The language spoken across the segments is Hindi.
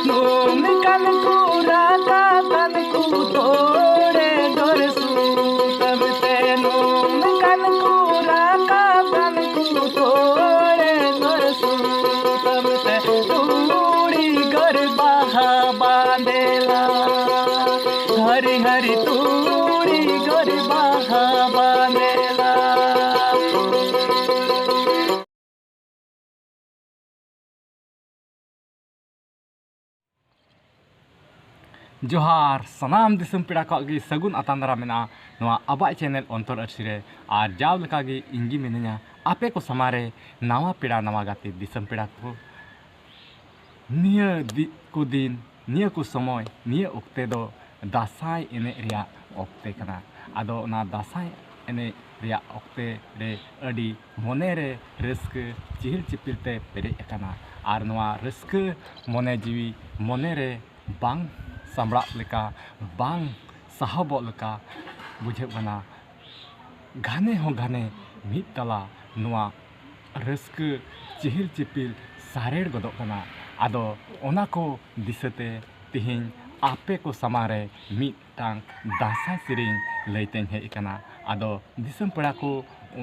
नोम कनकू राका कनकू तोड़े गोर सूतम ते नोम कनकू राका कनकू तोड़े गोर सूतम ते तूड़ी गोर बाहा बांधेला हरी हरी तूड़ी गोर बाहा बांधेला। जोहार सनाम दिसम पेड़ा को आगे सगुन अतांदरा मेना नवा आबा चैनल अंतर अर्सीरे और जाव लका गे इंगी मिनया आपे को समारे नवा पेड़ा नवा गाते दिसम पेड़ा को निया को दिन निया को समय निया ओक्ते दो दासाई एने रिया ओक्ते कना आदो ना दासाई एने रिया ओक्ते रे अडी मोने रे रिस्क चिहिल चिपिलते पेरे कना और नवा रिस्क मोने जीवी मोने रे बांग सामड़ा लेका बांग साहब लेका बुझे बना घाने हो घाने मिद तला नुआ रस्क चिहिल चिपिल सारेड़ गदो कना आदो ओना को दिसते तिहिं आपे को समारे मिदटांग दासाई सिरिंग लैतें हेज कना आदो दिसम पेड़ा को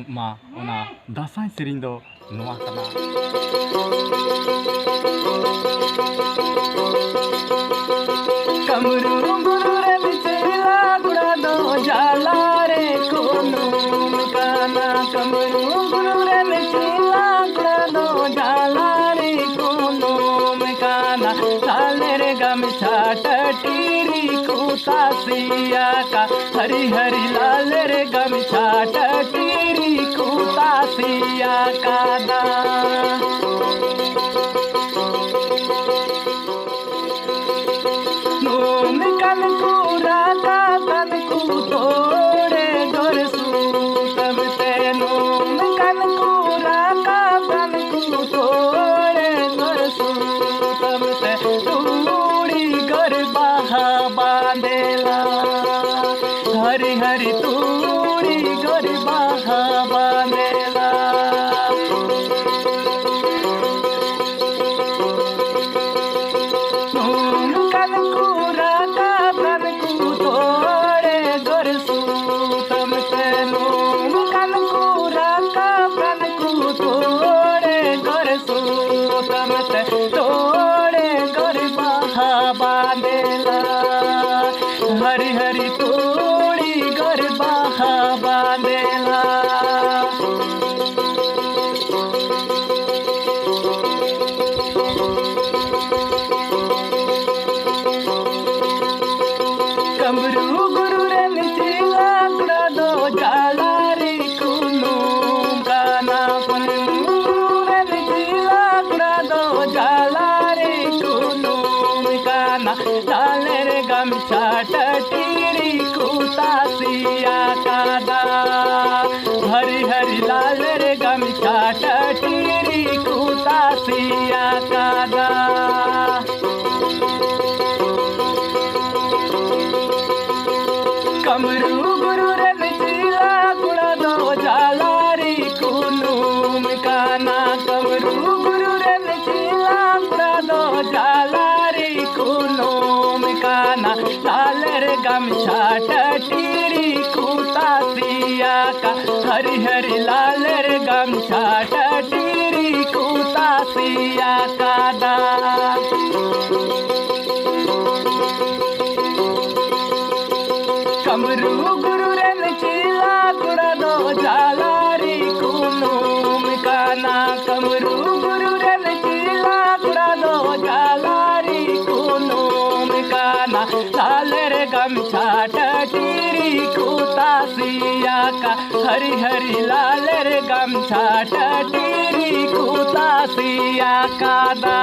मा ओना दासाई सिरिंग दो नुआ कना। कमरू गुरु रे बिचला गुड़ा दो जाला रे कोनूम काना कमरू गुरु रे बिचला गुड़ा दो जाला रे कोनूम काना लाले रे गमछा टटीरी कुता सिया का हरी हरी लाले रे गमछा टटीरी कुता सिया का दा। नोम कनकू राका कनकू तोड़े गोर सूतम ते नोम कनकू राका कनकू तोड़े गोर सूतम ते तूड़ी गोर बाहा बांधेला हरी हरी तूड़ी गोर बाहा बांधेला। नोम कनकू राका कनकू तोड़े गोर सूतम ते नोम कनकू राका कनकू तोड़े गोर सूतम ते तोड़े गोर बाहा बांधेला हरी हरी तोड़ी गोर बाहा बांधेला। कमरू गुरु रे निचिला गुड़ा दो जाला रे कुनूम काना कमरू रे निचिला गुड़ा दो जाला रे कुनूम काना लाले रे गमछा टटीरी कुता सिया कादा हरी हरी लाले रे गमछा टटीरी कुता सिया कादा। कमरू गुरु रे निचिला गुड़ा दो जाला रे कुनूम काना कमरू गुरु रे निचिला गुड़ा दो जाला रे कुनूम काना लाले रे गमछा टटीरी कुता सिया का हरी हरी लाले रे गमछा टटीरी कुता सिया का दा। कमरू गुरु रे निचिला गुड़ा दो जाला रे कुनूम काना कमरू गुरु रे निचिला गुड़ा दो जाला रे कुनूम काना लाले रे गमछा टटीरी कुता सिया का हरी हरी लाले रे गमछा टटीरी कुता सिया का दा।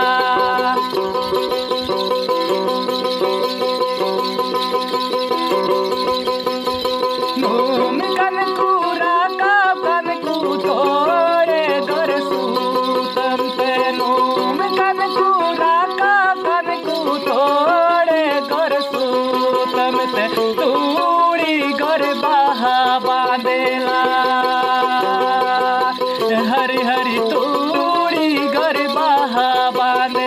नोम कनकू राका कनकू तोड़े गोर सूतम ते नोम कनकू राका कनकू तोड़े गोर सूतम ते तूड़ी गोर बाहा बांधेला हरी हरी तूड़ी गोर बाहा बांधेला।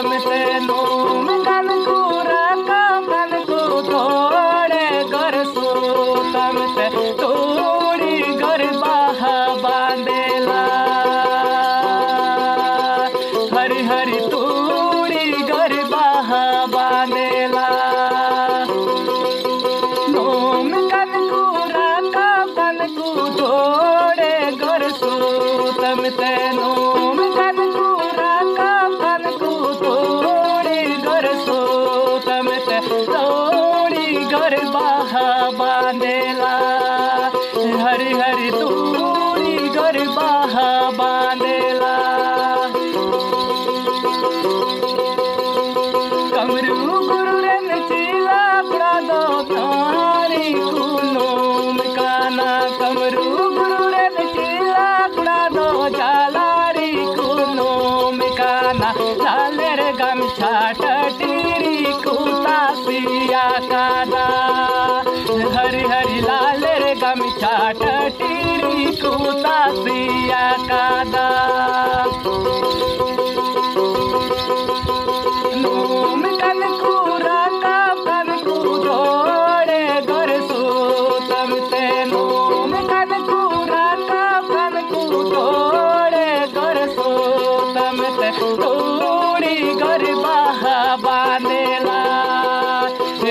तमते नूम कन कुरा कन को तोड़े घर सो तमते तोड़ी घर बाहा बांधेला हरी हरी तोड़ी घर बाहा बांधेला नूम कन कुरा कन को तोड़े घर सो तमते नूम कन कुरा कन को तोड़े घर सो तमते तोड़ी घर बाहा बांधेला हरी हरी तोड़ी घर बाहा बांधेला कमरू गुरु रन चीला पड़ा दो तारी कुनोम काना कमरू गुरु रन चीला पड़ा दो जालारी कुनोम काना लालेर गमछा टटीरी कुता सिया काना हरी हरी लालेर गमछा टटीरी कुता सिया काना नूम कन कुरा कन को तोड़े घर सो तमते नूम कन कुरा कन को तोड़े घर सो तमते तोड़ी घर बाहा बांधेला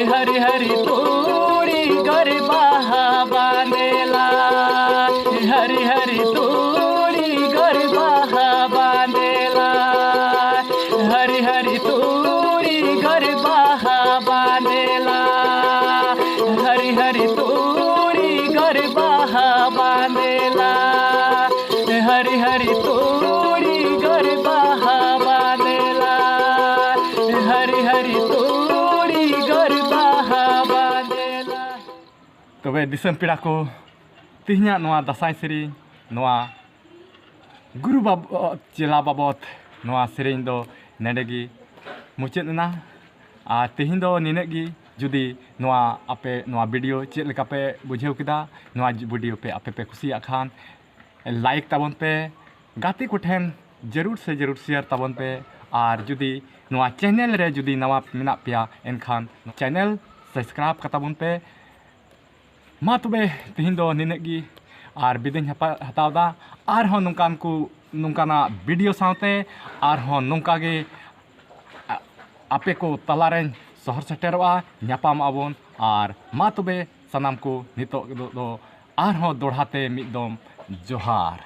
हरी हरी तोड़ी घर बाहा बांधेला हरी हरी तोड़ी घर बाहा बांधेला हरी हरी तोड़ी घर बाहा बांधेला हरी हरी तोड़ी घर बाहा बांधेला हरी हरी तोड़ी घर बाहा बांधेला हरी हरी तोड़ी घर बाहा बांधेला तबे दिसम पेड़ा को तिहिना नोआ दासाई सेरी नोआ गुरु बाबा चेला बाबत नोआ सेरेन दो नेडेगी मुचाद ना और तिहिन दो निनेगी जुदी नोआ आपे नोआ वीडियो चेक लेका पे बुझेव किदा नोआ वीडियो पे आपे पे खुशी खान लाइक ताबन पे गाते को ठेन जरूर से जरूर शेयर ताबन पे और जुदी नोआ चैनल रे जुदी नवा मेना पिया एनखान चैनल सब्सक्राइब कताबन पे मा तबे तिहिन दो निनेगी और बिदिन हतावदा और हो नुकान को नुकाना वीडियो साथे और हो नुकागे आपे को तलारें सहर सेटेरवा न्यापाम आबोन और मा तबे सनाम को नितो दो और हो दोढ़ाते मिदम जोहार।